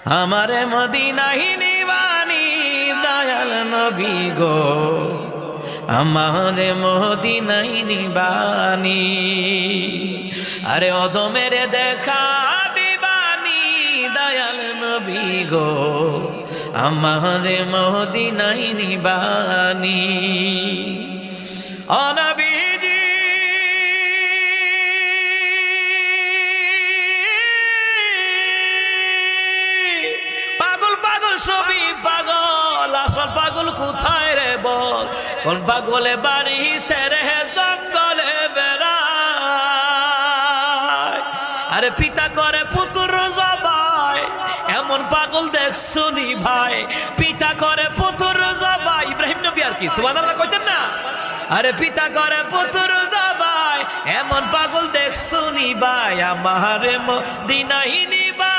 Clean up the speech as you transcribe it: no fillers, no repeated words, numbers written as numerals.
আমারে মদিনায় নিবানি দয়াল নবী গো, আমারে মদিনায় নিবানি। আরে অদমের দেখা দিবানি দয়াল নবী গো, আমারে মদিনায় নিবানি। ও নবীজি পাগল পাগল সবই পাগল, আসল পাগল কোথায় রে বল? কোন পাগলে বাড়ি সেরে জঙ্গলে বেড়ায়, আরে পিতা করে পুত্র জবাই, এমন পাগল দেখছুনি ভাই। পিতা করে পুত্র জবাই, ইব্রাহিম নবী আর কি সুবহানাল্লাহ কইতেন না? আরে পিতা করে পুত্র জবাই, এমন পাগল দেখছুনি ভাই। আমারে মদিনায় নিবা